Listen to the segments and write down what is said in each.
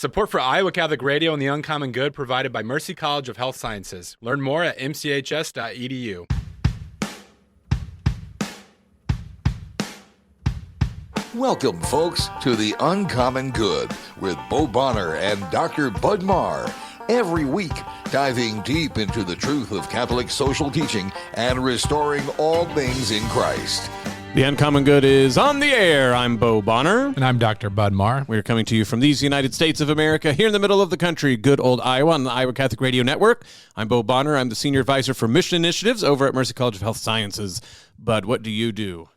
Support for Iowa Catholic Radio and the Uncommon Good provided by Mercy College of Health Sciences. Learn more at mchs.edu. Welcome, folks, to the Uncommon Good with Bo Bonner and Dr. Bud Marr. Every week, diving deep into the truth of Catholic social teaching and restoring all things in Christ. The Uncommon Good is on the air. I'm Bo Bonner. And I'm Dr. Bud Marr. We're coming to you from these United States of America, here in the middle of the country, good old Iowa, on the Iowa Catholic Radio Network. I'm Bo Bonner. I'm the Senior Advisor for Mission Initiatives over at Mercy College of Health Sciences. Bud, what do you do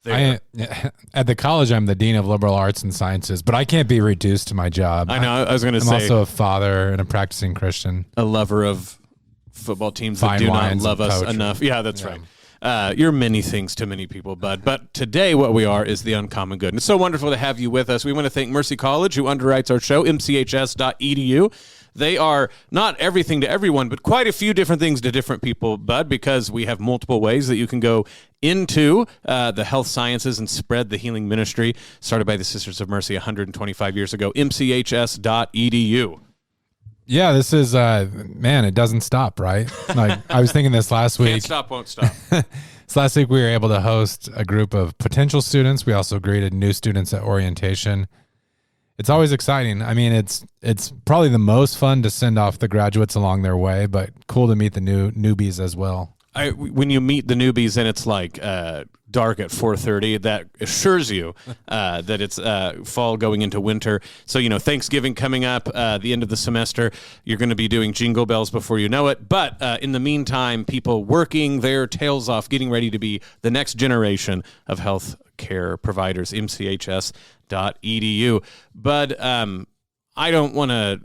there? At the college, I'm the Dean of Liberal Arts and Sciences, but I can't be reduced to my job. I know. I was going to say. I'm also a father and a practicing Christian. A lover of football teams that do not love us enough. Yeah, that's right. You're many things to many people, Bud. But today what we are is the Uncommon Good. And it's so wonderful to have you with us. We want to thank Mercy College, who underwrites our show, mchs.edu. They are not everything to everyone, but quite a few different things to different people, Bud, because we have multiple ways that you can go into the health sciences and spread the healing ministry started by the Sisters of Mercy 125 years ago, mchs.edu. Yeah, this is, man, it doesn't stop, right? Like, I was thinking this last week. Can't stop, won't stop. So last week we were able to host a group of potential students. We also greeted new students at orientation. It's always exciting. I mean, it's probably the most fun to send off the graduates along their way, but cool to meet the newbies as well. When you meet the newbies and it's like dark at 4:30, that assures you that it's fall going into winter. So, Thanksgiving coming up, the end of the semester, you're going to be doing jingle bells before you know it. But in the meantime, people working their tails off, getting ready to be the next generation of health care providers, mchs.edu. But I don't want to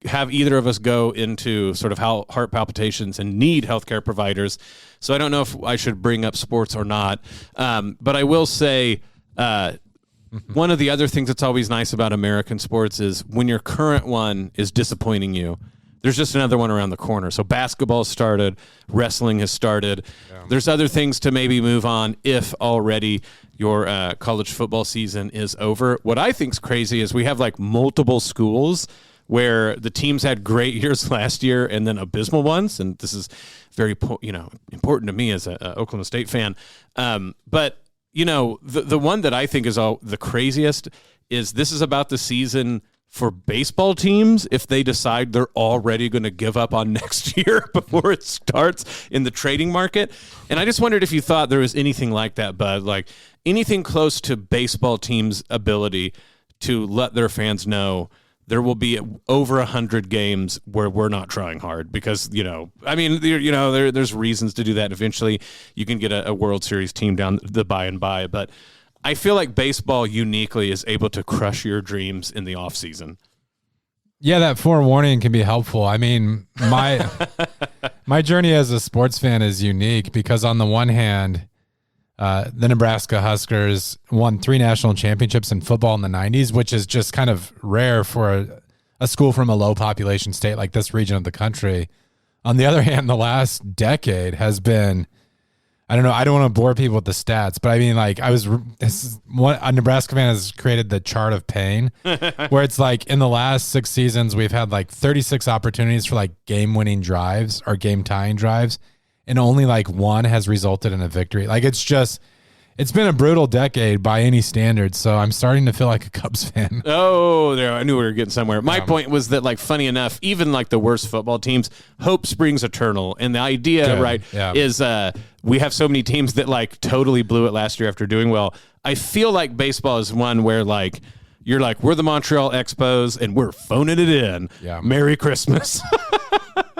have either of us go into sort of how heart palpitations and need healthcare providers. So I don't know if I should bring up sports or not. But I will say one of the other things that's always nice about American sports is when your current one is disappointing you, there's just another one around the corner. So basketball started, wrestling has started. Yeah. There's other things to maybe move on if already your college football season is over. What I think's crazy is we have like multiple schools where the teams had great years last year and then abysmal ones. And this is very, important to me as an Oklahoma State fan. But, the one that I think is the craziest is this is about the season for baseball teams if they decide they're already going to give up on next year before it starts in the trading market. And I just wondered if you thought there was anything like that, Bud, like anything close to baseball teams' ability to let their fans know there will be over 100 games where we're not trying hard because, there's reasons to do that. Eventually you can get a World Series team down the by and by. But I feel like baseball uniquely is able to crush your dreams in the off season. Yeah, that forewarning can be helpful. I mean, my journey as a sports fan is unique because on the one hand, the Nebraska Huskers won 3 national championships in football in the 90s, which is just kind of rare for a school from a low population state like this region of the country. On the other hand, the last decade has been, I don't know, I don't want to bore people with the stats, but I mean, like, a Nebraska fan has created the chart of pain where it's like in the last 6 seasons, we've had like 36 opportunities for like game-winning drives or game-tying drives, and only like 1 has resulted in a victory. Like, it's been a brutal decade by any standards, so I'm starting to feel like a Cubs fan. Oh, there, I knew we were getting somewhere. My point was that, like, funny enough, even like the worst football teams, hope springs eternal. And the idea, is we have so many teams that like totally blew it last year after doing well. I feel like baseball is one where like you're like, we're the Montreal Expos and we're phoning it in. Yeah. Merry Christmas.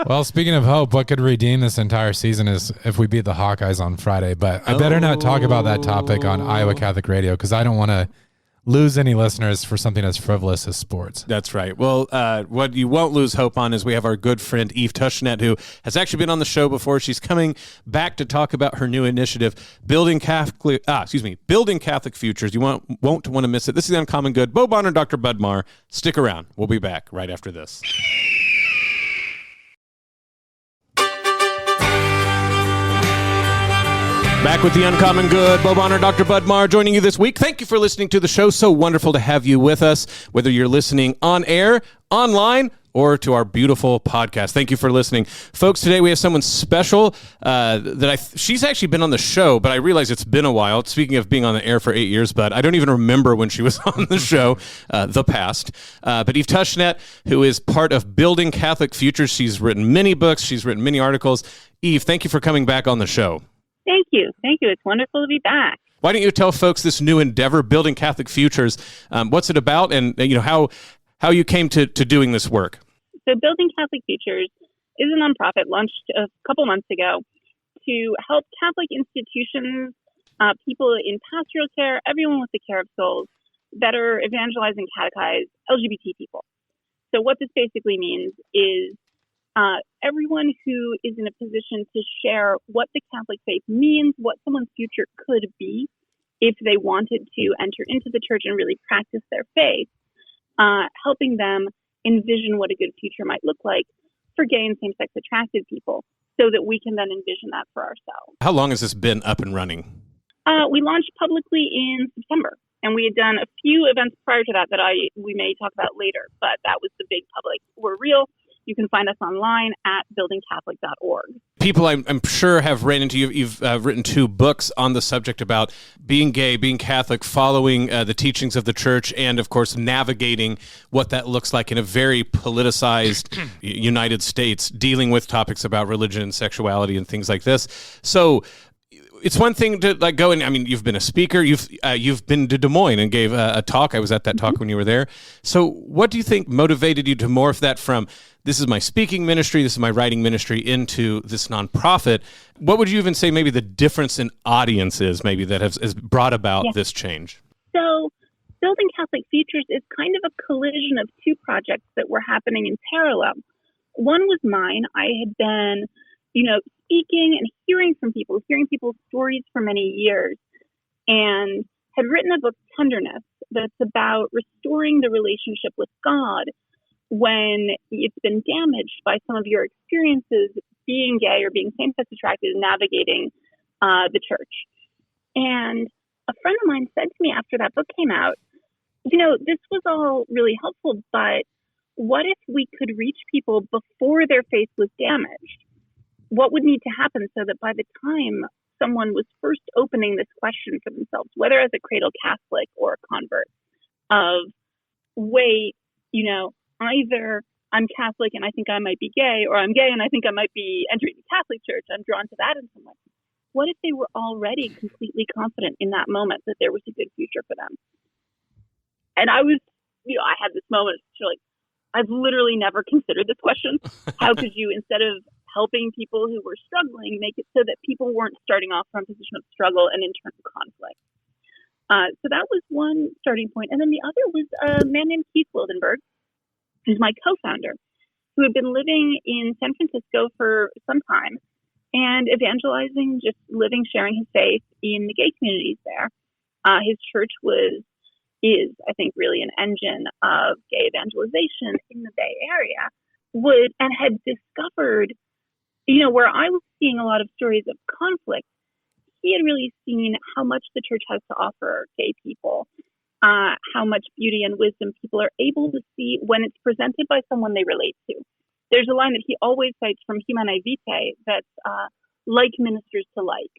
Well, speaking of hope, what could redeem this entire season is if we beat the Hawkeyes on Friday. But I better not talk about that topic on Iowa Catholic Radio because I don't want to lose any listeners for something as frivolous as sports. That's right. Well, what you won't lose hope on is we have our good friend Eve Tushnet, who has actually been on the show before. She's coming back to talk about her new initiative, Building Catholic Futures. You won't want to miss it. This is the Uncommon Good. Bo Bonner and Dr. Bud Marr. Stick around. We'll be back right after this. Back with the Uncommon Good. Bo Bonner, Dr. Bud Marr joining you this week. Thank you for listening to the show. So wonderful to have you with us, whether you're listening on air, online, or to our beautiful podcast. Thank you for listening. Folks, today we have someone special she's actually been on the show, but I realize it's been a while. Speaking of being on the air for 8 years, but I don't even remember when she was on the show, the past. But Eve Tushnet, who is part of Building Catholic Futures. She's written many books. She's written many articles. Eve, thank you for coming back on the show. Thank you. It's wonderful to be back. Why don't you tell folks this new endeavor, Building Catholic Futures, what's it about, and how you came to doing this work? So Building Catholic Futures is a nonprofit launched a couple months ago to help Catholic institutions, people in pastoral care, everyone with the care of souls, better evangelize and catechize LGBT people. So what this basically means is everyone who is in a position to share what the Catholic faith means, what someone's future could be if they wanted to enter into the church and really practice their faith, helping them envision what a good future might look like for gay and same-sex attracted people so that we can then envision that for ourselves. How long has this been up and running? We launched publicly in September, and we had done a few events prior to that we may talk about later, but that was the big public. We're real. You can find us online at buildingcatholic.org. People, I'm sure, have ran into you. You've written 2 books on the subject about being gay, being Catholic, following the teachings of the church, and, of course, navigating what that looks like in a very politicized United States, dealing with topics about religion and sexuality and things like this. So it's one thing to go and you've been a speaker. You've been to Des Moines and gave a talk. I was at that talk when you were there. So what do you think motivated you to morph that from this is my speaking ministry, this is my writing ministry into this nonprofit? What would you even say maybe the difference in audiences maybe that has brought about this change? So Building Catholic Futures is kind of a collision of 2 projects that were happening in parallel. One was mine. I had been speaking and hearing people's stories for many years, and had written a book, Tenderness, that's about restoring the relationship with God when it's been damaged by some of your experiences being gay or being same-sex attracted and navigating the church. And a friend of mine said to me after that book came out, this was all really helpful, but what if we could reach people before their faith was damaged? What would need to happen so that by the time someone was first opening this question for themselves, whether as a cradle Catholic or a convert, of, wait, either I'm Catholic and I think I might be gay, or I'm gay and I think I might be entering the Catholic Church, I'm drawn to that in some way. What if they were already completely confident in that moment that there was a good future for them? And I was, I had this moment, I've literally never considered this question. How could you, instead of helping people who were struggling, make it so that people weren't starting off from a position of struggle and internal conflict? So that was one starting point. And then the other was a man named Keith Wildenberg, who's my co-founder, who had been living in San Francisco for some time and evangelizing, just living, sharing his faith in the gay communities there. His church is, I think, really an engine of gay evangelization in the Bay Area, and had discovered, where I was seeing a lot of stories of conflict, he had really seen how much the church has to offer gay people, how much beauty and wisdom people are able to see when it's presented by someone they relate to. There's a line that he always cites from Humanae Vitae that's like ministers to like.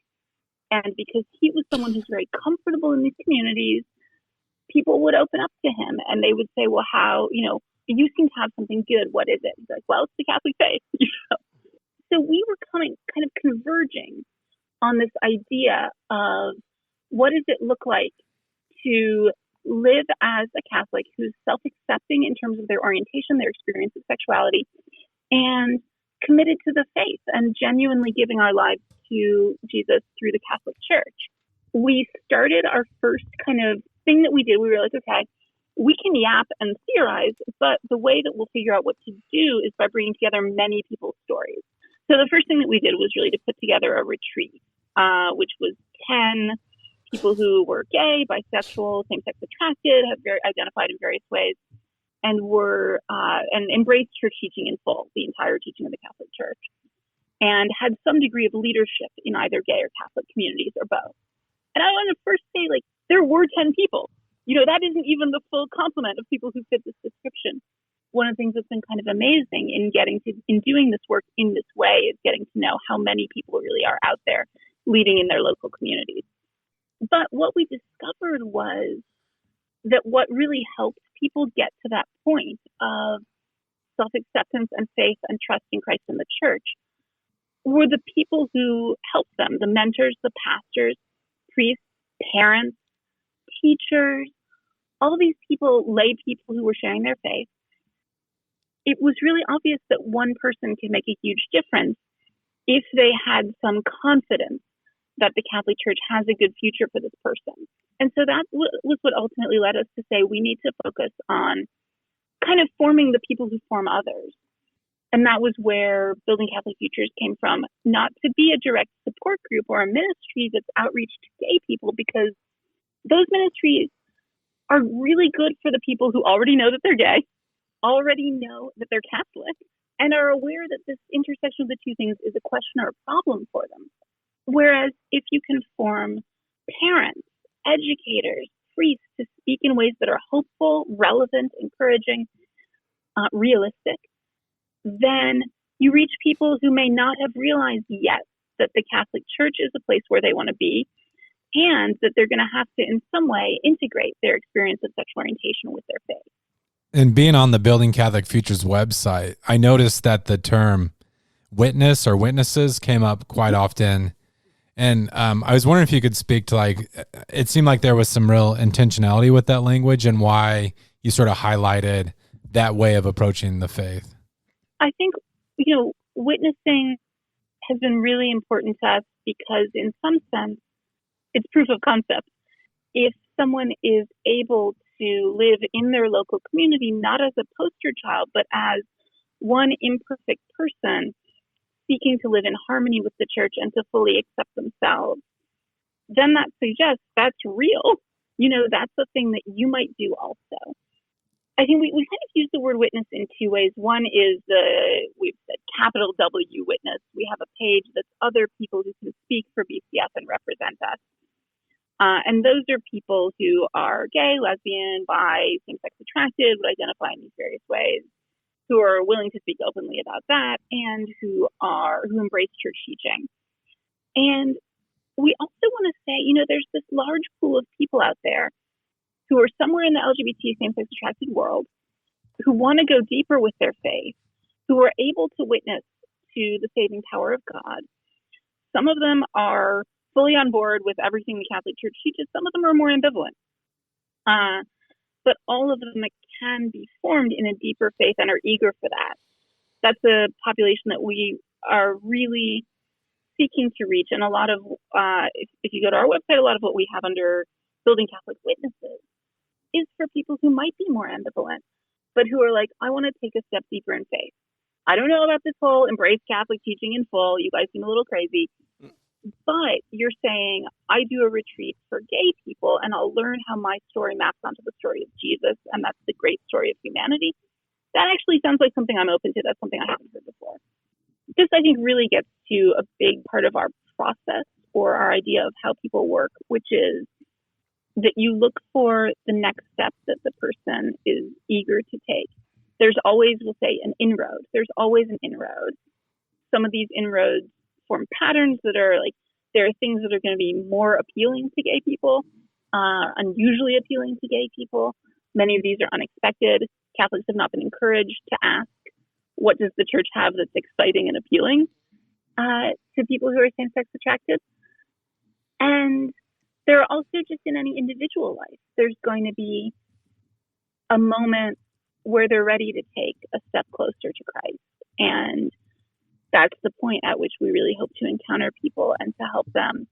And because he was someone who's very comfortable in these communities, people would open up to him and they would say, well, how, you seem to have something good. What is it? He's like, well, it's the Catholic faith. So we were kind of converging on this idea of what does it look like to live as a Catholic who's self-accepting in terms of their orientation, their experience of sexuality, and committed to the faith and genuinely giving our lives to Jesus through the Catholic Church. We started our first kind of thing that we did. We realized, okay, we can yap and theorize, but the way that we'll figure out what to do is by bringing together many people's stories. So the first thing that we did was really to put together a retreat, which was 10 people who were gay, bisexual, same-sex attracted, have identified in various ways, and were and embraced church teaching in full, the entire teaching of the Catholic Church. and had some degree of leadership in either gay or Catholic communities or both. And I want to first say, like, there were 10 people. That isn't even the full complement of people who fit this description. One of the things that's been kind of amazing in doing this work in this way is getting to know how many people really are out there leading in their local communities. But what we discovered was that what really helped people get to that point of self-acceptance and faith and trust in Christ and the church were the people who helped them, the mentors, the pastors, priests, parents, teachers, all of these people, lay people who were sharing their faith. It was really obvious that one person can make a huge difference if they had some confidence that the Catholic Church has a good future for this person. And so that was what ultimately led us to say we need to focus on kind of forming the people who form others. And that was where Building Catholic Futures came from, not to be a direct support group or a ministry that's outreach to gay people, because those ministries are really good for the people who already know that they're gay, already know that they're Catholic, and are aware that this intersection of the two things is a question or a problem for them. Whereas if you can form parents, educators, priests to speak in ways that are hopeful, relevant, encouraging, realistic, then you reach people who may not have realized yet that the Catholic Church is a place where they want to be, and that they're going to have to in some way integrate their experience of sexual orientation with their faith. And being on the Building Catholic Futures website, I noticed that the term witness or witnesses came up quite often. And I was wondering if you could speak to, like, it seemed like there was some real intentionality with that language and why you sort of highlighted that way of approaching the faith. I think, witnessing has been really important to us because in some sense, it's proof of concept. If someone is able to live in their local community, not as a poster child, but as one imperfect person seeking to live in harmony with the church and to fully accept themselves, then that suggests that's real. That's the thing that you might do also. I think we kind of use the word witness in two ways. One is we've said capital W witness. We have a page that's other people who can speak for BCF and represent us. And those are people who are gay, lesbian, bi, same-sex attracted, would identify in these various ways, who are willing to speak openly about that, and who embrace church teaching. And we also want to say, there's this large pool of people out there who are somewhere in the LGBT same-sex attracted world, who want to go deeper with their faith, who are able to witness to the saving power of God. Some of them are fully on board with everything the Catholic Church teaches. Some of them are more ambivalent. But all of them can be formed in a deeper faith and are eager for that. That's a population that we are really seeking to reach. And a lot of, if you go to our website, a lot of what we have under Building Catholic Witnesses is for people who might be more ambivalent, but who are like, I want to take a step deeper in faith. I don't know about this whole embrace Catholic teaching in full. You guys seem a little crazy. But you're saying, I do a retreat for gay people, and I'll learn how my story maps onto the story of Jesus, and that's the great story of humanity. That actually sounds like something I'm open to. That's something I haven't heard before. This, I think, really gets to a big part of our process or our idea of how people work, which is that you look for the next step that the person is eager to take. There's always, we'll say, an inroad. There's always an inroad. Some of these inroads form patterns that are like, there are things that are going to be more appealing to gay people, unusually appealing to gay people. Many of these are unexpected. Catholics have not been encouraged to ask, what does the church have that's exciting and appealing to people who are same-sex attracted? And there are also just in any individual life, there's going to be a moment where they're ready to take a step closer to Christ. And that's the point at which we really hope to encounter people and to help them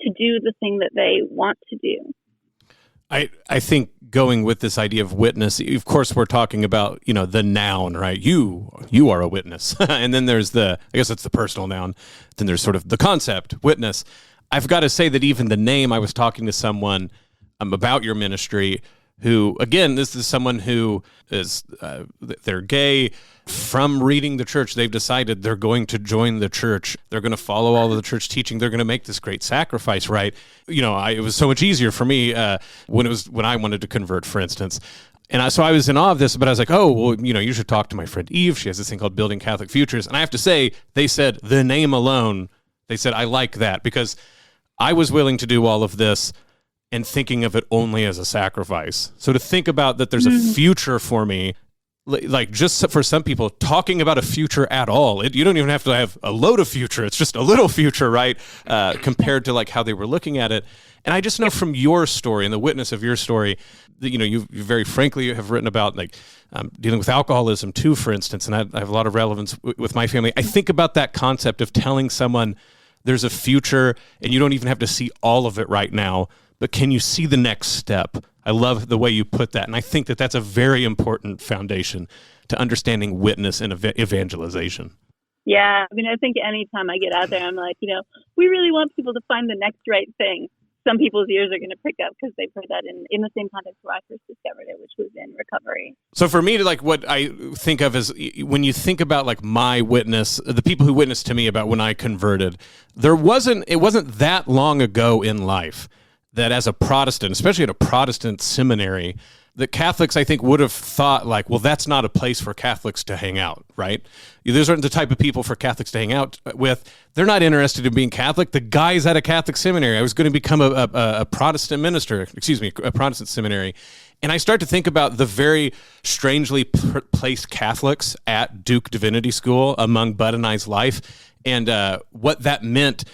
to do the thing that they want to do. I think going with this idea of witness, of course, we're talking about, the noun, right? You are a witness. And then there's I guess it's the personal noun. Then there's sort of the concept, witness. I've got to say that even the name, I was talking to someone about your ministry who, again, this is someone who is, they're gay. From reading the church, they've decided they're going to join the church. They're going to follow all of the church teaching. They're going to make this great sacrifice, right? It was so much easier for me when I wanted to convert, for instance. And so I was in awe of this, but I was like, oh, well, you should talk to my friend Eve. She has this thing called Building Catholic Futures. And I have to say, they said the name alone, they said, I like that, because I was willing to do all of this and thinking of it only as a sacrifice. So to think about that there's a future for me, like just for some people, talking about a future at all, you don't even have to have a load of future. It's just a little future, right? Compared to like how they were looking at it. And I just know from your story and the witness of your story that, you very frankly have written about like dealing with alcoholism too, for instance. And I have a lot of relevance with my family. I think about that concept of telling someone there's a future and you don't even have to see all of it right now, but can you see the next step? I love the way you put that. And I think that that's a very important foundation to understanding witness and evangelization. Yeah. I think anytime I get out there, I'm like, we really want people to find the next right thing. Some people's ears are going to prick up because they've heard that in the same context where I first discovered it, which was in recovery. So for me, like what I think of is when you think about like my witness, the people who witnessed to me about when I converted, it wasn't that long ago in life that as a Protestant, especially at a Protestant seminary, that Catholics, I think, would have thought like, well, that's not a place for Catholics to hang out, right? Those aren't the type of people for Catholics to hang out with. They're not interested in being Catholic. The guy's at a Catholic seminary. I was going to become a Protestant minister, a Protestant seminary. And I start to think about the very strangely placed Catholics at Duke Divinity School among Bud and I's life, and what that meant.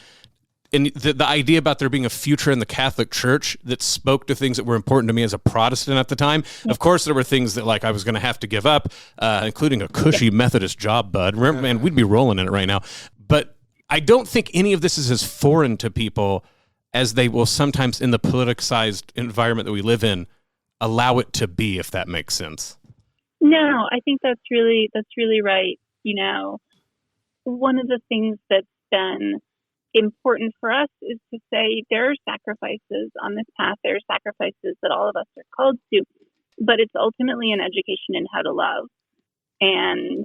And the idea about there being a future in the Catholic Church that spoke to things that were important to me as a Protestant at the time. Of course, there were things that like I was going to have to give up, including a cushy Methodist job, Bud. Remember, man, we'd be rolling in it right now. But I don't think any of this is as foreign to people as they will sometimes in the politicized environment that we live in allow it to be, if that makes sense. No, I think that's really right. One of the things that's been important for us is to say there are sacrifices on this path. There are sacrifices that all of us are called to, but it's ultimately an education in how to love. And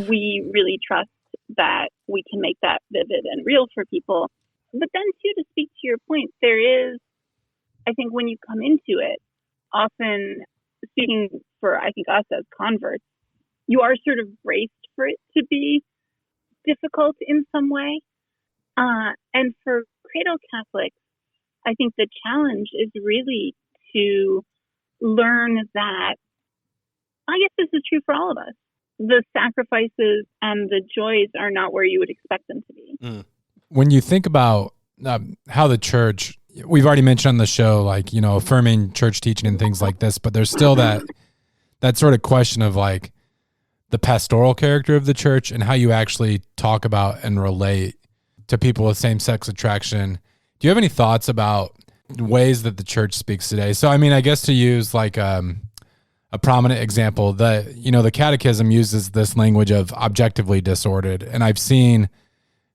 we really trust that we can make that vivid and real for people. But then too, to speak to your point, there is, I think when you come into it, often speaking for, I think, us as converts, you are sort of braced for it to be difficult in some way. And for cradle Catholics, I think the challenge is really to learn that, I guess this is true for all of us, the sacrifices and the joys are not where you would expect them to be. When you think about how the church, we've already mentioned on the show, like, affirming church teaching and things like this, but there's still that sort of question of like the pastoral character of the church and how you actually talk about and relate to people with same-sex attraction. Do you have any thoughts about ways that the church speaks today? So, I guess to use like a prominent example, the Catechism uses this language of objectively disordered, and I've seen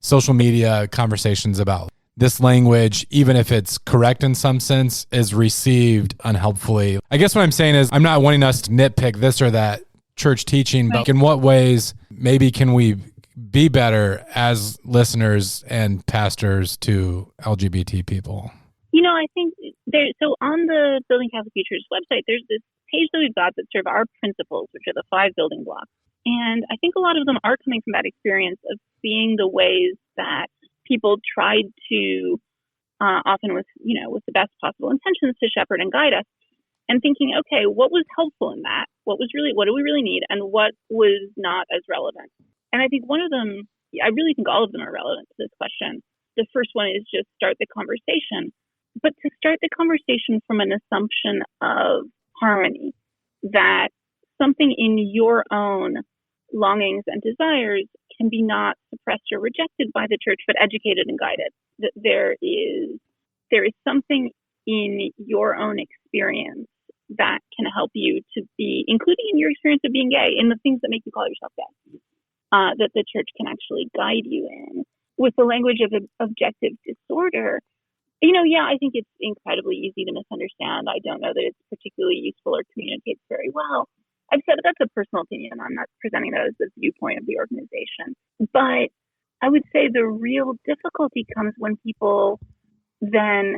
social media conversations about this language, even if it's correct in some sense, is received unhelpfully. I guess what I'm saying is I'm not wanting us to nitpick this or that church teaching, but in what ways maybe can we be better as listeners and pastors to LGBT people? I think so on the Building Catholic Futures website, there's this page that we've got that serve our principles, which are the 5 building blocks. And I think a lot of them are coming from that experience of seeing the ways that people tried to, often with the best possible intentions, to shepherd and guide us, and thinking, okay, what was helpful in that? What do we really need? And what was not as relevant? And I think one of them, I really think all of them are relevant to this question. The first one is just start the conversation, but to start the conversation from an assumption of harmony, that something in your own longings and desires can be not suppressed or rejected by the church, but educated and guided. That there is something in your own experience that can help you to be, including in your experience of being gay, in the things that make you call yourself gay, that the church can actually guide you in. With the language of objective disorder, Yeah, I think it's incredibly easy to misunderstand. I don't know that it's particularly useful or communicates very well. I've said that's a personal opinion. I'm not presenting that as the viewpoint of the organization. But I would say the real difficulty comes when people then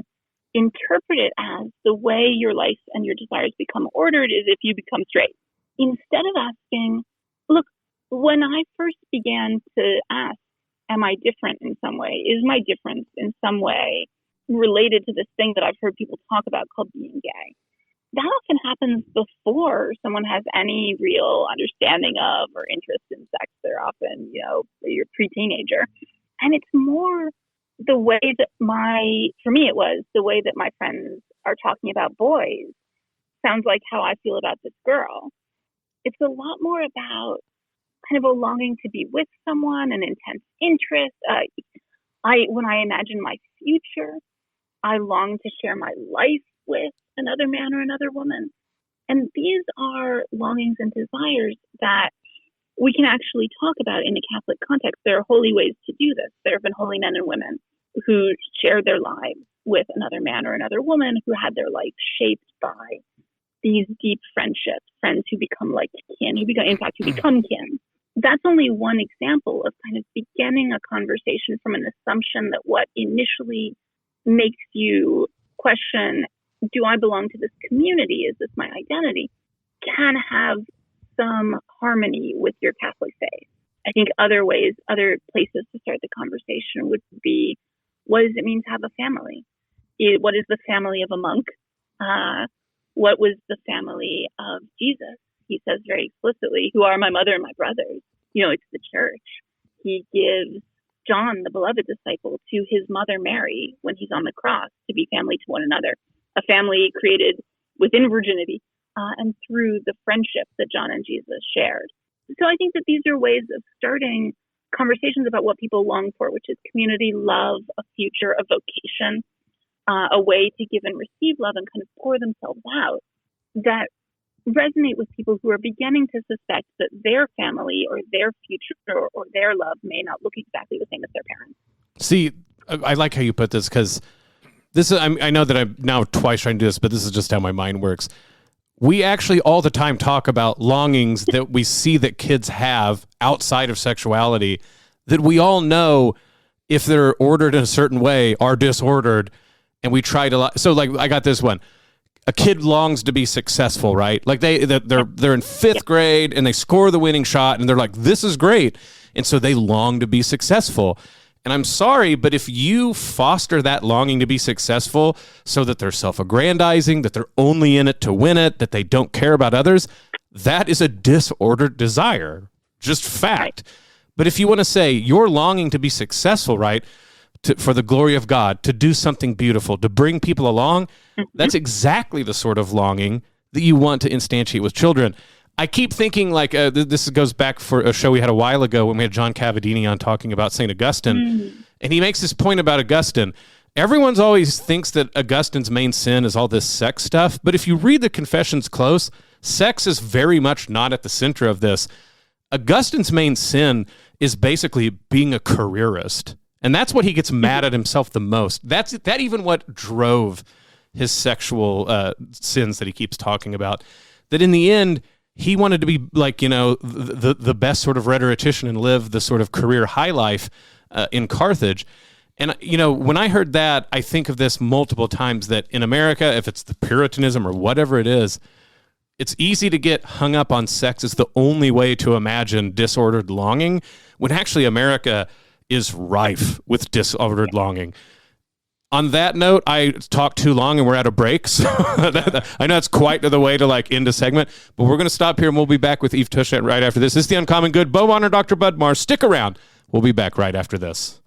interpret it as the way your life and your desires become ordered is if you become straight. Instead of asking, look, when I first began to ask, am I different in some way? Is my difference in some way related to this thing that I've heard people talk about called being gay? That often happens before someone has any real understanding of or interest in sex. They're often, you're a pre-teenager. And it's more the way that for me it was the way that my friends are talking about boys sounds like how I feel about this girl. It's a lot more about kind of a longing to be with someone, an intense interest. When I imagine my future, I long to share my life with another man or another woman. And these are longings and desires that we can actually talk about in a Catholic context. There are holy ways to do this. There have been holy men and women who shared their lives with another man or another woman who had their life shaped by these deep friendships, friends who become like kin, who become kin. That's only one example of kind of beginning a conversation from an assumption that what initially makes you question, do I belong to this community? Is this my identity? Can have some harmony with your Catholic faith. I think other places to start the conversation would be, what does it mean to have a family? What is the family of a monk? What was the family of Jesus? He says very explicitly, who are my mother and my brothers? It's the church. He gives John, the beloved disciple, to his mother Mary when he's on the cross to be family to one another, a family created within virginity and through the friendship that John and Jesus shared. So I think that these are ways of starting conversations about what people long for, which is community, love, a future, a vocation, a way to give and receive love and kind of pour themselves out that resonate with people who are beginning to suspect that their family or their future or their love may not look exactly the same as their parents. See, I like how you put this, because this is, I know that I'm now twice trying to do this, but this is just how my mind works. We actually all the time talk about longings that we see that kids have outside of sexuality that we all know, if they're ordered in a certain way, are disordered. And we try to, so like, I got this one. A kid longs to be successful, right? Like they're in fifth grade and they score the winning shot and they're like, this is great. And so they long to be successful. And I'm sorry, but if you foster that longing to be successful so that they're self-aggrandizing, that they're only in it to win it, that they don't care about others, that is a disordered desire. Just fact. But if you want to say you're longing to be successful, right? For the glory of God, to do something beautiful, to bring people along, that's exactly the sort of longing that you want to instantiate with children. I keep thinking like this goes back for a show we had a while ago when we had John Cavadini on talking about St. Augustine, and he makes this point about Augustine. Everyone's always thinks that Augustine's main sin is all this sex stuff, but if you read the Confessions close, sex is very much not at the center of this. Augustine's main sin is basically being a careerist. And that's what he gets mad at himself the most. That even what drove his sexual sins that he keeps talking about. That in the end, he wanted to be like, the best sort of rhetorician and live the sort of career high life in Carthage. And, when I heard that, I think of this multiple times, that in America, if it's the Puritanism or whatever it is, it's easy to get hung up on sex as the only way to imagine disordered longing, when actually America is rife with disordered longing. On that note, I talked too long and we're at a break. So I know it's quite the way to like end a segment, but we're going to stop here and we'll be back with Eve Tushnet right after this. This is The Uncommon Good. Beau Bonner, Dr. Bud Marr. Stick around. We'll be back right after this.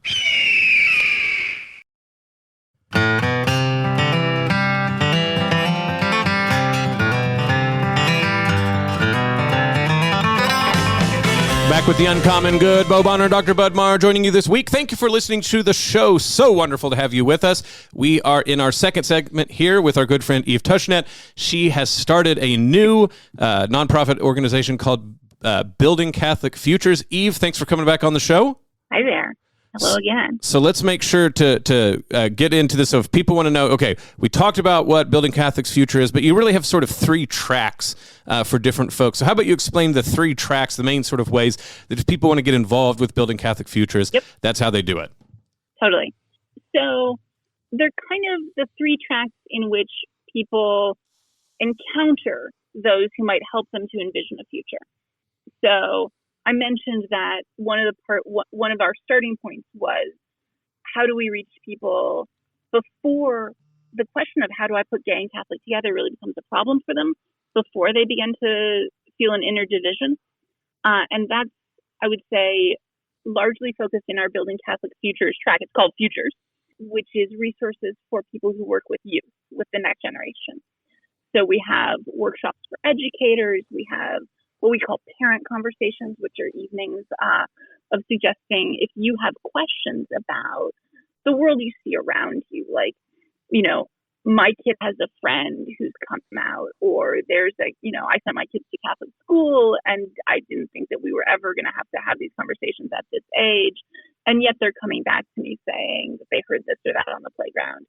Back with The Uncommon Good. Beau Bonner, Dr. Bud Marr joining you this week. Thank you for listening to the show. So wonderful to have you with us. We are in our second segment here with our good friend Eve Tushnet. She has started a new nonprofit organization called Building Catholic Futures. Eve, thanks for coming back on the show. Hi there. Hello again. So let's make sure to get into this. So if people want to know, okay, we talked about what Building Catholic's future is, but you really have sort of 3 tracks for different folks. So how about you explain the 3 tracks, the main sort of ways that if people want to get involved with Building Catholic Futures, that's how they do it. Totally. So they're kind of the 3 tracks in which people encounter those who might help them to envision a future. So I mentioned that one of our starting points was, how do we reach people before the question of how do I put gay and Catholic together really becomes a problem for them, before they begin to feel an inner division. And that's, I would say, largely focused in our Building Catholic Futures track. It's called Futures, which is resources for people who work with youth, with the next generation. So we have workshops for educators. We have what we call parent conversations, which are evenings of suggesting if you have questions about the world you see around you, like, my kid has a friend who's come out, or there's I sent my kids to Catholic school and I didn't think that we were ever going to have these conversations at this age. And yet they're coming back to me saying that they heard this or that on the playground.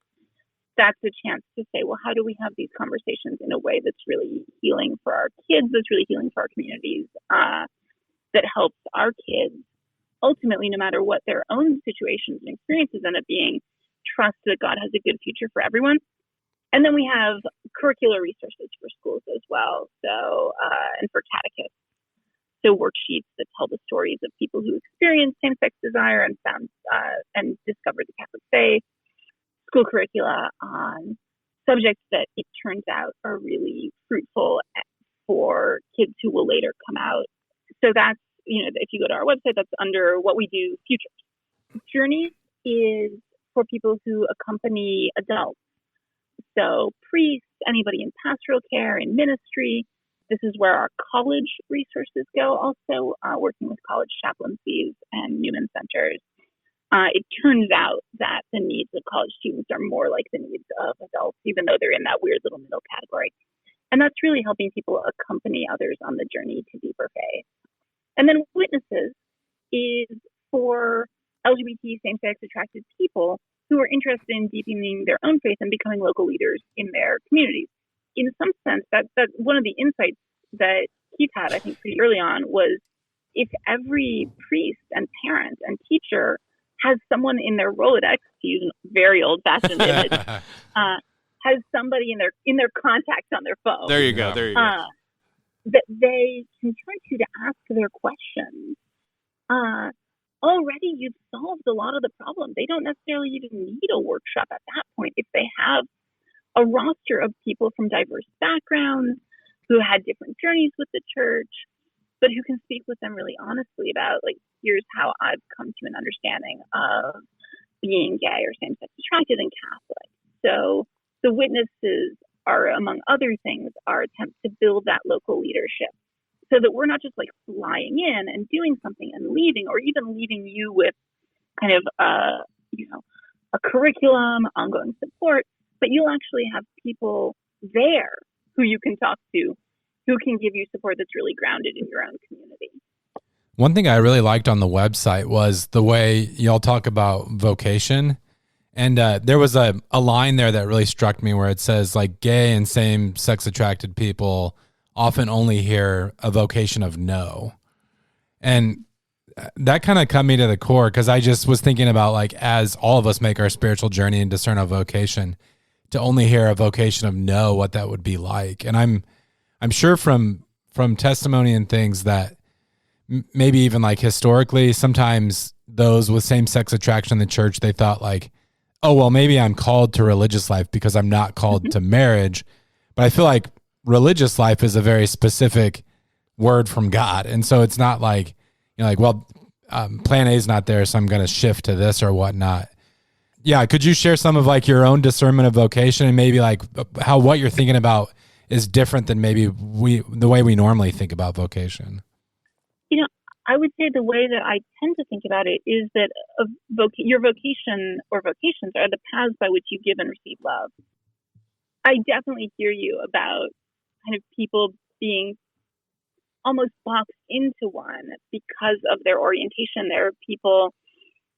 That's a chance to say, well, how do we have these conversations in a way that's really healing for our kids, that's really healing for our communities, that helps our kids ultimately, no matter what their own situations and experiences end up being, trust that God has a good future for everyone. And then we have curricular resources for schools as well, so and for catechists. So worksheets that tell the stories of people who experienced same-sex desire and found and discovered the Catholic faith. School curricula on subjects that it turns out are really fruitful for kids who will later come out. So that's, if you go to our website, that's under what we do, Futures. Journeys is for people who accompany adults. So priests, anybody in pastoral care, in ministry. This is where our college resources go, also working with college chaplaincies and Newman centers. It turns out that the needs of college students are more like the needs of adults, even though they're in that weird little middle category. And that's really helping people accompany others on the journey to deeper faith. And then Witnesses is for LGBT same-sex attracted people who are interested in deepening their own faith and becoming local leaders in their communities. In some sense, that one of the insights that Keith had, I think, pretty early on was, if every priest and parent and teacher has someone in their Rolodex, to use a very old-fashioned image, has somebody in their contacts on their phone. There you go. That they can turn to ask their questions. Already you've solved a lot of the problem. They don't necessarily even need a workshop at that point if they have a roster of people from diverse backgrounds who had different journeys with the church, but who can speak with them really honestly about, like, here's how I've come to an understanding of being gay or same-sex attracted and Catholic. So the Witnesses are, among other things, our attempt to build that local leadership so that we're not just like flying in and doing something and leaving, or even leaving you with kind of a curriculum, ongoing support, but you'll actually have people there who you can talk to, who can give you support that's really grounded in your own community. One thing I really liked on the website was the way y'all talk about vocation. And there was a line there that really struck me where it says, like, gay and same-sex attracted people often only hear a vocation of no. And that kind of cut me to the core, because I just was thinking about, like, as all of us make our spiritual journey and discern a vocation, to only hear a vocation of no, what that would be like. And I'm sure from testimony and things that maybe even like historically, sometimes those with same-sex attraction in the church, they thought like, oh, well, maybe I'm called to religious life because I'm not called to marriage. But I feel like religious life is a very specific word from God. And so it's not like, like, well, plan A is not there, so I'm going to shift to this or whatnot. Yeah. Could you share some of like your own discernment of vocation, and maybe like how what you're thinking about is different than maybe the way we normally think about vocation? I would say the way that I tend to think about it is that your vocation or vocations are the paths by which you give and receive love. I definitely hear you about kind of people being almost boxed into one because of their orientation. There are people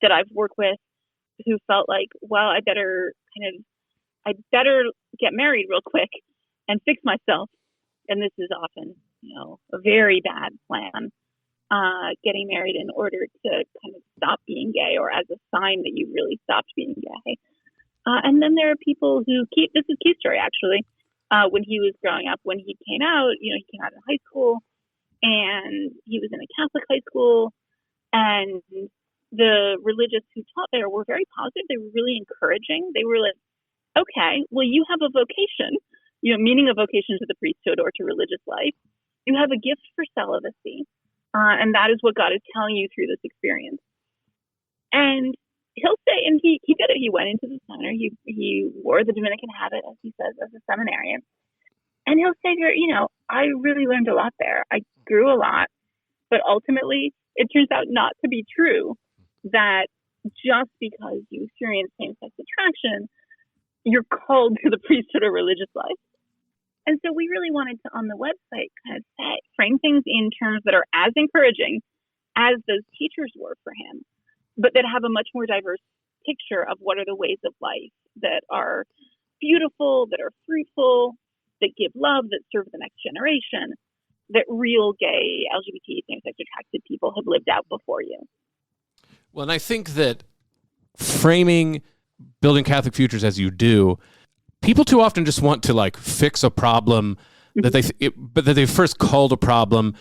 that I've worked with who felt like, well, I better get married real quick and fix myself. And this is often, a very bad plan, getting married in order to kind of stop being gay, or as a sign that you really stopped being gay. And then there are people who this is Keith's story actually, when he was growing up, when he came out, he came out in high school and he was in a Catholic high school, and the religious who taught there were very positive. They were really encouraging. They were like, okay, well, you have a vocation, meaning a vocation to the priesthood or to religious life. You have a gift for celibacy. And that is what God is telling you through this experience. And he'll say, and he did it. He went into the seminary. He wore the Dominican habit, as he says, as a seminarian. And he'll say, I really learned a lot there. I grew a lot. But ultimately, it turns out not to be true that just because you experience same-sex attraction, you're called to the priesthood or religious life. And so we really wanted to, on the website, kind of frame things in terms that are as encouraging as those teachers were for him, but that have a much more diverse picture of what are the ways of life that are beautiful, that are fruitful, that give love, that serve the next generation, that real gay, LGBT, same-sex attracted people have lived out before you. Well, and I think that framing Building Catholic Futures as you do, people too often just want to fix a problem that they first called a problem,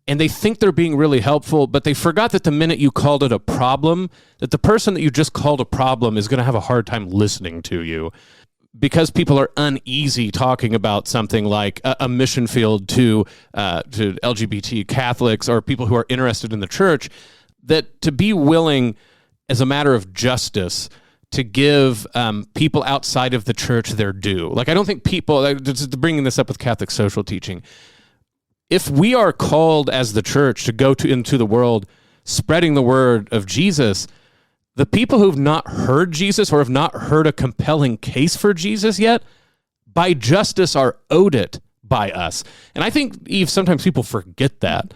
and they think they're being really helpful, but they forgot that the minute you called it a problem, that the person that you just called a problem is going to have a hard time listening to you, because people are uneasy talking about something like a mission field to LGBT Catholics or people who are interested in the church. That to be willing, as a matter of justice, to give people outside of the church their due. I don't think people, just bringing this up with Catholic social teaching, if we are called as the church to go into the world spreading the word of Jesus, the people who've not heard Jesus or have not heard a compelling case for Jesus yet, by justice are owed it by us. And I think, Eve, sometimes people forget that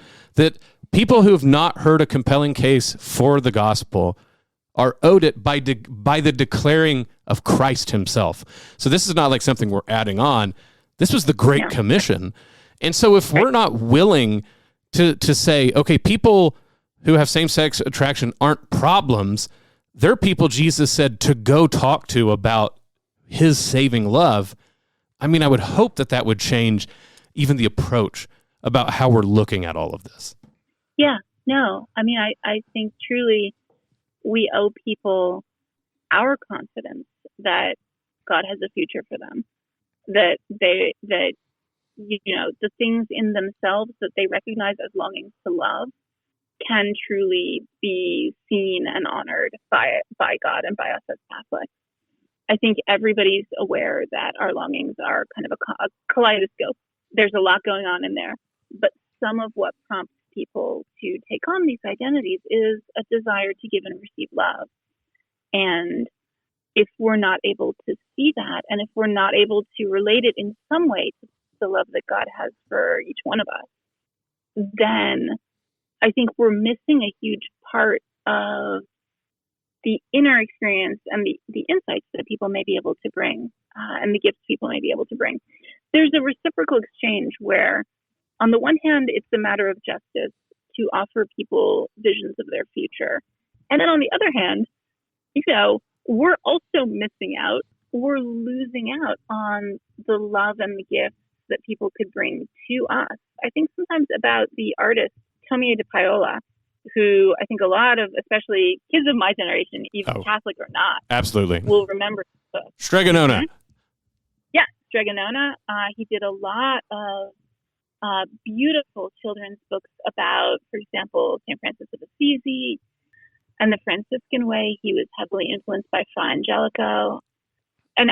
people who have not heard a compelling case for the gospel are owed it by the declaring of Christ himself. So this is not like something we're adding on. This was the Great Commission. And so if we're not willing to say, okay, people who have same-sex attraction aren't problems, they're people Jesus said to go talk to about his saving love, I would hope that would change even the approach about how we're looking at all of this. Yeah, no. I think truly we owe people our confidence that God has a future for them, that the things in themselves that they recognize as longings to love can truly be seen and honored by God and by us as Catholics. I think everybody's aware that our longings are kind of a kaleidoscope. There's a lot going on in there, but some of what prompts people to take on these identities is a desire to give and receive love. And if we're not able to see that, and if we're not able to relate it in some way to the love that God has for each one of us, then I think we're missing a huge part of the inner experience and the insights that people may be able to bring, and the gifts people may be able to bring. There's a reciprocal exchange where, on the one hand, it's a matter of justice to offer people visions of their future. And then on the other hand, we're also missing out. We're losing out on the love and the gifts that people could bring to us. I think sometimes about the artist Tomie de Paola, who I think a lot of, especially kids of my generation, even Catholic or not, absolutely will remember his book. Stregonona. Yeah, Stregonona. He did a lot of beautiful children's books about, for example, St. Francis of Assisi and the Franciscan way. He was heavily influenced by Fra Angelico. And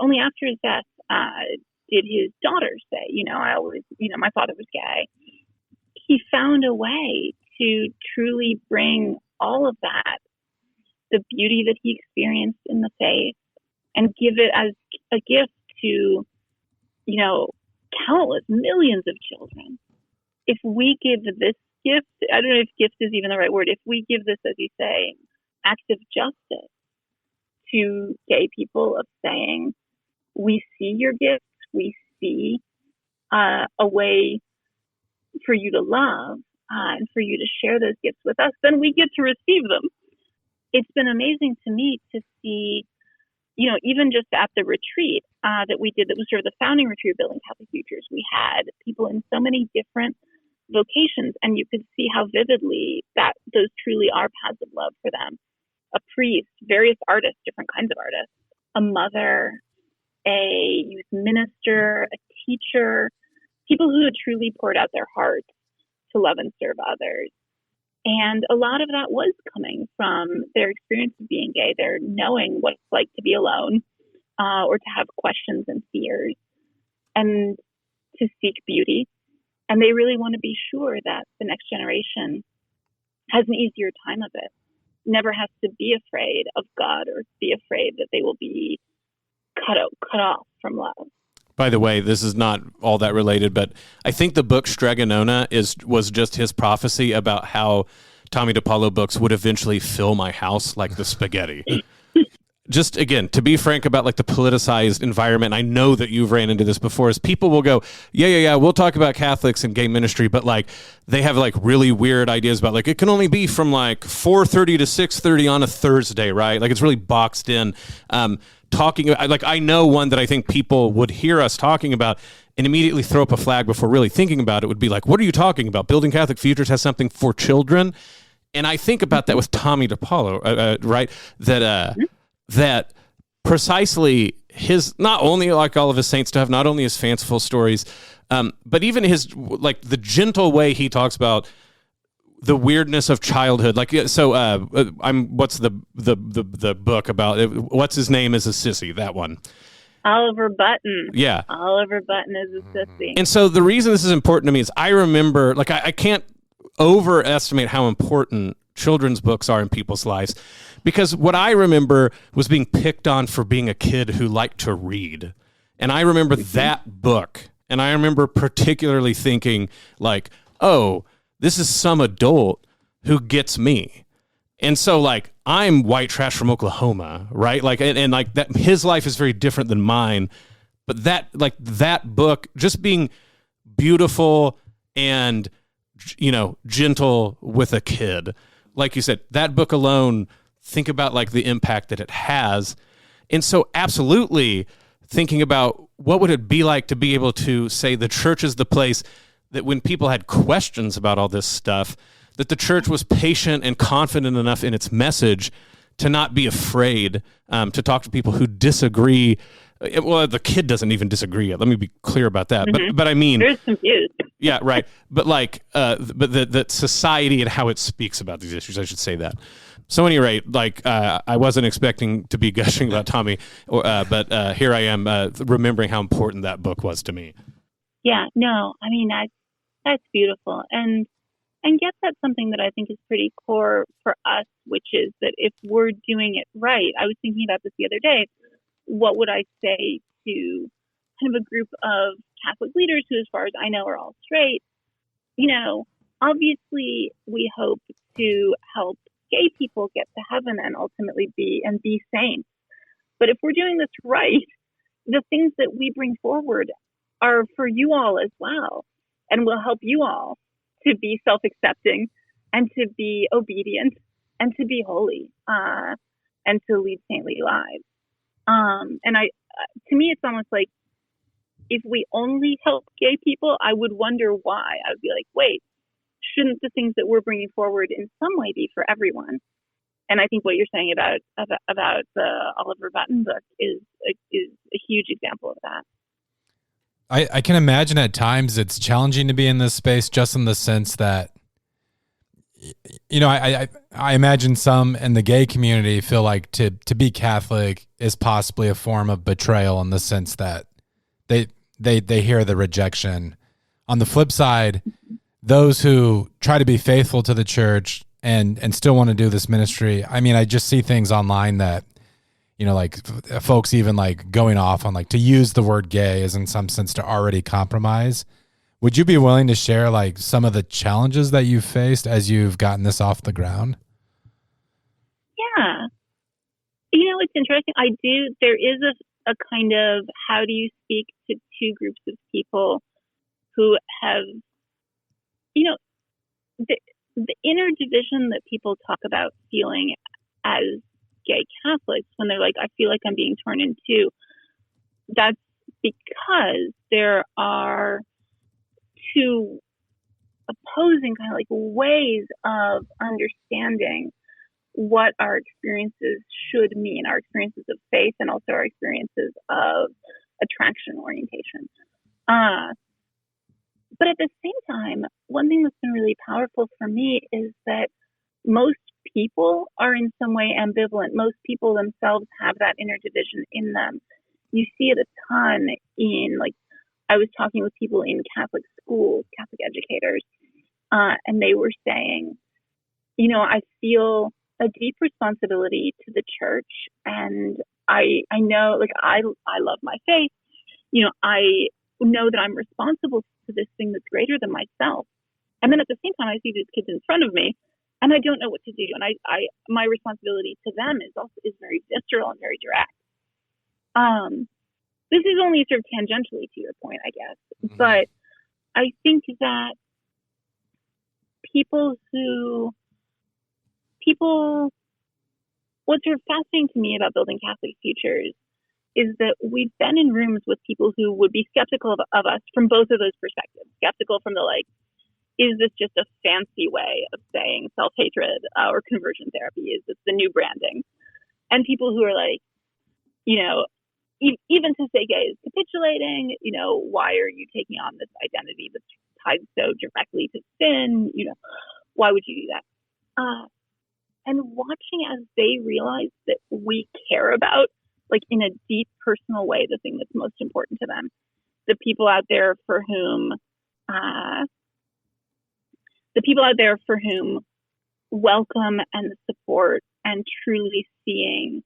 only after his death did his daughters say, my father was gay. He found a way to truly bring all of that, the beauty that he experienced in the faith, and give it as a gift to, countless millions of children. If we give this gift, I don't know if gift is even the right word, if we give this, as you say, act of justice to gay people of saying, we see your gifts, we see a way for you to love and for you to share those gifts with us, then we get to receive them. It's been amazing to me to see, even just at the retreat that we did, that was sort of the founding retreat of Building Catholic Futures, we had people in so many different vocations, and you could see how vividly that those truly are paths of love for them. A priest, various artists, different kinds of artists, a mother, a youth minister, a teacher, people who had truly poured out their hearts to love and serve others. And a lot of that was coming from their experience of being gay, their knowing what it's like to be alone or to have questions and fears and to seek beauty. And they really want to be sure that the next generation has an easier time of it, never has to be afraid of God or be afraid that they will be cut off from love. By the way, this is not all that related, but I think the book Stregonona was just his prophecy about how Tommy DiPaolo books would eventually fill my house like the spaghetti. Just, again, to be frank about like the politicized environment, I know that you've ran into this before, is people will go, yeah, we'll talk about Catholics and gay ministry, but like they have like really weird ideas about like it can only be from like 4:30 to 6:30 on a Thursday, right? Like it's really boxed in. Talking like I know one that I think people would hear us talking about and immediately throw up a flag before really thinking about it would be like, what are you talking about? Building Catholic Futures has something for children. And I think about that with Tommy DiPaolo, right? That precisely his, not only like all of his saint stuff, not only his fanciful stories, but even his, like the gentle way he talks about the weirdness of childhood. Like, so what's the book about, what's his name is a sissy, that one. Oliver Button. Yeah. Oliver Button is a sissy. And so the reason this is important to me is I remember, like I can't overestimate how important children's books are in people's lives, because what I remember was being picked on for being a kid who liked to read. And I remember that book. And I remember particularly thinking like, oh, this is some adult who gets me. And so like, I'm white trash from Oklahoma, right? Like, and like that, his life is very different than mine, but that book just being beautiful and, gentle with a kid, like you said, that book alone, think about like the impact that it has. And so absolutely thinking about what would it be like to be able to say the church is the place that when people had questions about all this stuff, that the church was patient and confident enough in its message to not be afraid to talk to people who disagree. Well, the kid doesn't even disagree yet. Let me be clear about that. Mm-hmm. But I mean, there's confused. Yeah, right. But like, but the society and how it speaks about these issues, I should say that. So at any rate, like, I wasn't expecting to be gushing about Tommy, but here I am remembering how important that book was to me. Yeah, no, I mean, that's beautiful. And yet that's something that I think is pretty core for us, which is that if we're doing it right, I was thinking about this the other day, what would I say to kind of a group of Catholic leaders who, as far as I know, are all straight? Obviously we hope to help gay people get to heaven and ultimately be saints. But if we're doing this right, the things that we bring forward are for you all as well, and will help you all to be self-accepting and to be obedient and to be holy and to lead saintly lives. And to me, it's almost like if we only help gay people, I would wonder why. I would be like, wait, shouldn't the things that we're bringing forward in some way be for everyone? And I think what you're saying about the Oliver Button book is a huge example of that. I can imagine at times it's challenging to be in this space, just in the sense that, I imagine some in the gay community feel like to be Catholic is possibly a form of betrayal, in the sense that they hear the rejection. On the flip side, those who try to be faithful to the church and still want to do this ministry, I mean, I just see things online that, like folks even like going off on like to use the word gay is in some sense to already compromise. Would you be willing to share like some of the challenges that you've faced as you've gotten this off the ground? it's interesting. There is a kind of, how do you speak to two groups of people who have, the inner division that people talk about feeling as gay Catholics when they're like, I feel like I'm being torn in two. That's because there are two opposing kind of like ways of understanding what our experiences should mean, our experiences of faith and also our experiences of attraction orientation. But at the same time, one thing that's been really powerful for me is that most people are in some way ambivalent. Most people themselves have that inner division in them. You see it a ton in, like, I was talking with people in Catholic schools, Catholic educators, and they were saying, I feel a deep responsibility to the church, and I know, like, I love my faith. I know that I'm responsible to this thing that's greater than myself. And then at the same time, I see these kids in front of me, and I don't know what to do. And my responsibility to them is very visceral and very direct. This is only sort of tangentially to your point, I guess. Mm-hmm. But I think that what's sort of fascinating to me about building Catholic futures is that we've been in rooms with people who would be skeptical of us from both of those perspectives. Skeptical from the, like, is this just a fancy way of saying self-hatred or conversion therapy? Is this the new branding? And people who are like, even to say gay is capitulating, why are you taking on this identity that's tied so directly to sin? Why would you do that? And watching as they realize that we care about, like, in a deep personal way, the thing that's most important to them, the people out there for whom welcome and support and truly seeing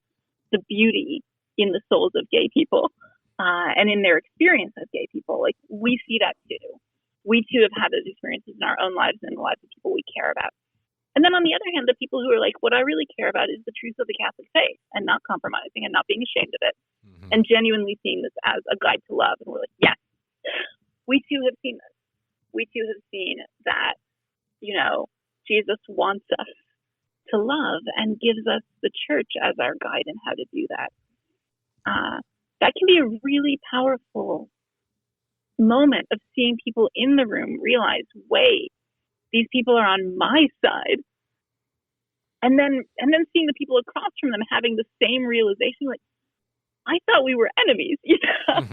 the beauty in the souls of gay people and in their experience as gay people. Like, we see that too. We too have had those experiences in our own lives and in the lives of people we care about. And then on the other hand, the people who are like, what I really care about is the truth of the Catholic faith and not compromising and not being ashamed of it, mm-hmm. and genuinely seeing this as a guide to love. And we're like, yes, we too have seen this. We too have seen that, Jesus wants us to love and gives us the church as our guide in how to do that. That can be a really powerful moment of seeing people in the room realize, wait, these people are on my side. And then seeing the people across from them having the same realization, like, I thought we were enemies,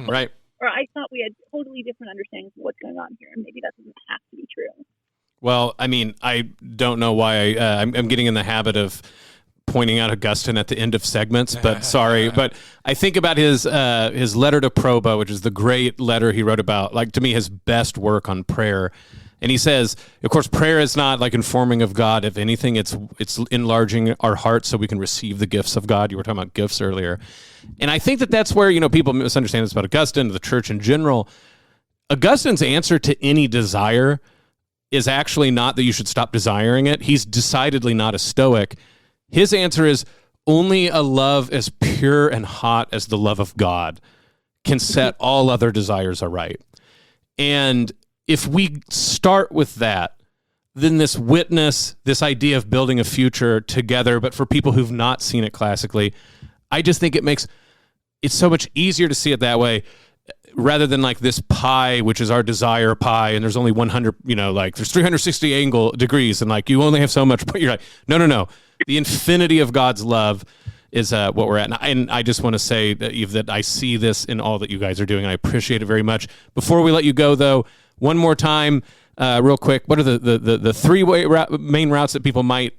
Right. Or I thought we had totally different understandings of what's going on here, and maybe that doesn't have to be true. Well, I mean, I don't know why I'm getting in the habit of pointing out Augustine at the end of segments, but sorry. But I think about his letter to Proba, which is the great letter he wrote about, like, to me, his best work on prayer. And he says, of course, prayer is not like informing of God. If anything, it's enlarging our hearts so we can receive the gifts of God. You were talking about gifts earlier. And I think that's where, people misunderstand this about Augustine, the church in general. Augustine's answer to any desire is actually not that you should stop desiring it. He's decidedly not a Stoic. His answer is only a love as pure and hot as the love of God can set all other desires aright. And if we start with that, then this witness, this idea of building a future together, but for people who've not seen it classically, I just think it's so much easier to see it that way rather than like this pie, which is our desire pie, and there's only 100, there's 360 degrees, and like you only have so much, but you're like, no. The infinity of God's love is what we're at. And I just want to say that I see this in all that you guys are doing, and I appreciate it very much. Before we let you go, though, one more time, real quick, what are the three-way main routes that people might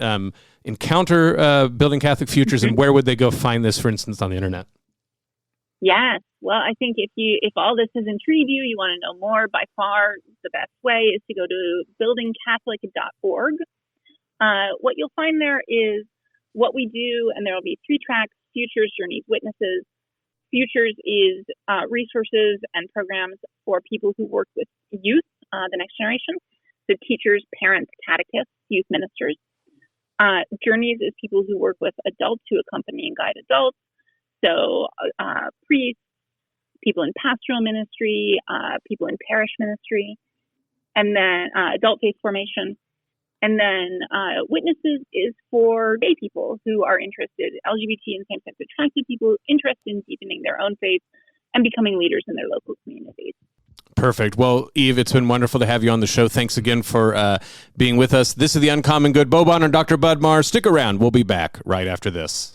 encounter Building Catholic Futures, and where would they go find this, for instance, on the internet? Yes. Well, I think if all this has intrigued you, you want to know more, by far the best way is to go to buildingcatholic.org. What you'll find there is what we do, and there will be 3 tracks: Futures, Journeys, Witnesses. Futures is resources and programs for people who work with youth, the next generation, so teachers, parents, catechists, youth ministers. Journeys is people who work with adults who accompany and guide adults. So priests, people in pastoral ministry, people in parish ministry, and then adult faith formation. And then witnesses is for gay people who are interested, LGBT and same-sex attracted people interested in deepening their own faith and becoming leaders in their local communities. Perfect. Well, Eve, it's been wonderful to have you on the show. Thanks again for being with us. This is The Uncommon Good. Bo Bonner and Dr. Bud Marr. Stick around. We'll be back right after this.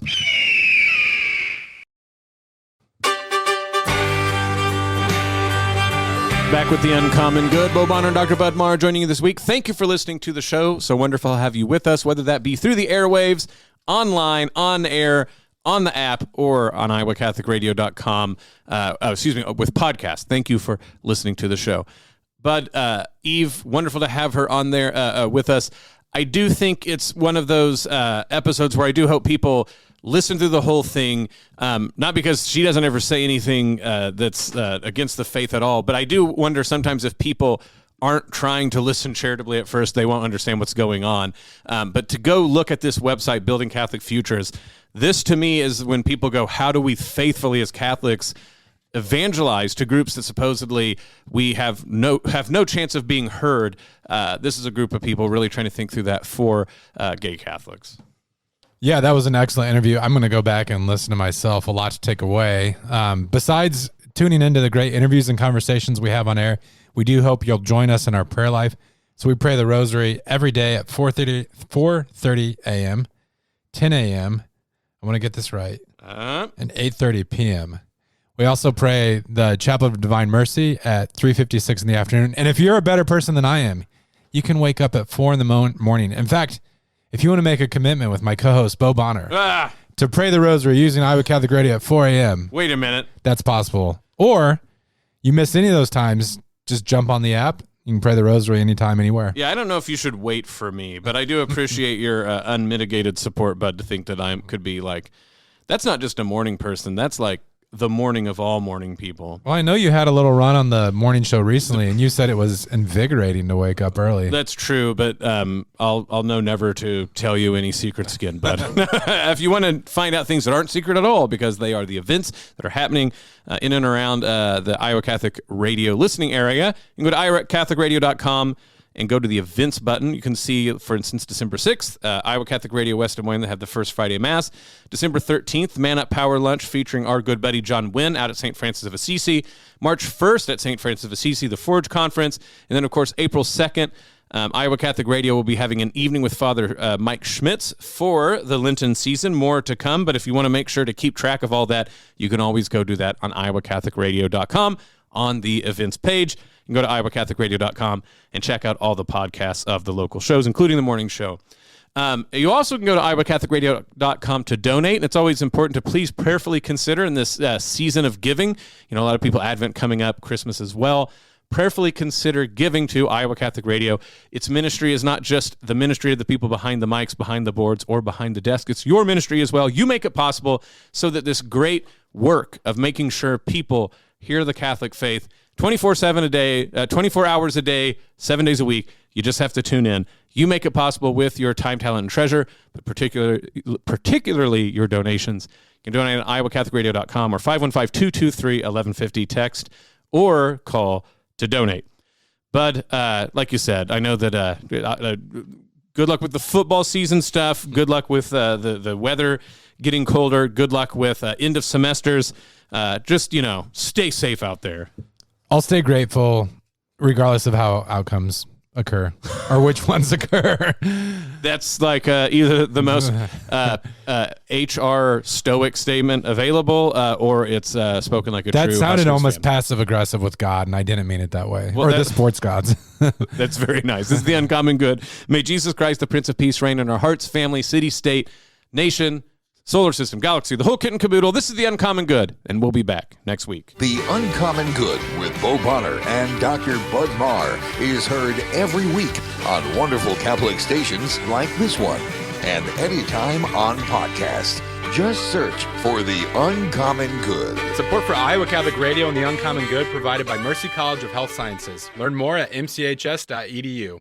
Back with The Uncommon Good. Bo Bonner and Dr. Bud Marr joining you this week. Thank you for listening to the show. So wonderful to have you with us, whether that be through the airwaves, online, on air, on the app, or on iowacatholicradio.com, with podcast. Thank you for listening to the show. Bud, Eve, wonderful to have her on there with us. I do think it's one of those episodes where I do hope people listen through the whole thing, not because she doesn't ever say anything that's against the faith at all, but I do wonder sometimes if people aren't trying to listen charitably at first, they won't understand what's going on. But to go look at this website, Building Catholic Futures, this to me is when people go, how do we faithfully as Catholics evangelize to groups that supposedly we have no chance of being heard? This is a group of people really trying to think through that for gay Catholics. Yeah, that was an excellent interview. I'm going to go back and listen to myself. A lot to take away. Besides tuning into the great interviews and conversations we have on air, we do hope you'll join us in our prayer life. So we pray the rosary every day at 4:30 a.m., 10 a.m., I want to get this right, and 8:30 p.m. We also pray the Chaplet of Divine Mercy at 3:56 in the afternoon. And if you're a better person than I am, you can wake up at 4 in the morning. In fact, if you want to make a commitment with my co-host, Bo Bonner, to pray the rosary using Iowa Catholic Radio at 4 a.m. Wait a minute. That's possible. Or you miss any of those times, just jump on the app. You can pray the rosary anytime, anywhere. Yeah, I don't know if you should wait for me, but I do appreciate your unmitigated support, Bud, to think that I could be like, that's not just a morning person. That's like the morning of all morning people. Well, I know you had a little run on the morning show recently, and you said it was invigorating to wake up early. That's true, but I'll know never to tell you any secrets again. But if you want to find out things that aren't secret at all, because they are the events that are happening in and around the Iowa Catholic Radio listening area, you can go to iowacatholicradio.com and go to the events button. You can see, for instance, December 6th, Iowa Catholic Radio West Des Moines, they have the First Friday Mass. December 13th, Man Up Power Lunch featuring our good buddy John Wynn out at St. Francis of Assisi. March 1st at St. Francis of Assisi, the Forge Conference. And then, of course, April 2nd, Iowa Catholic Radio will be having an evening with Father Mike Schmitz for the Lenten season. More to come, but if you want to make sure to keep track of all that, you can always go do that on iowacatholicradio.com on the events page. You can go to iowacatholicradio.com and check out all the podcasts of the local shows, including the morning show. You also can go to iowacatholicradio.com to donate, and it's always important to please prayerfully consider in this season of giving. You know, a lot of people, Advent coming up, Christmas as well. Prayerfully consider giving to Iowa Catholic Radio. Its ministry is not just the ministry of the people behind the mics, behind the boards, or behind the desk. It's your ministry as well. You make it possible so that this great work of making sure people hear the Catholic faith 24/7 a day, 24 hours a day, 7 days a week. You just have to tune in. You make it possible with your time, talent, and treasure, but particularly your donations. You can donate at iowacatholicradio.com or 515-223-1150, text or call to donate. Bud, like you said, I know that good luck with the football season stuff. Good luck with the weather getting colder. Good luck with end of semesters. Just, stay safe out there. I'll stay grateful regardless of how outcomes occur or which ones occur. That's like either the most HR stoic statement available or it's spoken like a true. That sounded Huskers almost fan. Passive aggressive with God, and I didn't mean it that way. Well, the sports gods. That's very nice. This is the Uncommon Good. May Jesus Christ, the Prince of Peace, reign in our hearts, family, city, state, nation, solar system, galaxy, the whole kit and caboodle. This is the Uncommon Good, and we'll be back next week. The Uncommon Good with Bo Bonner and Dr. Bud Marr is heard every week on wonderful Catholic stations like this one, and anytime on podcast. Just search for the Uncommon Good. Support for Iowa Catholic Radio and the Uncommon Good provided by Mercy College of Health Sciences. Learn more at mchs.edu.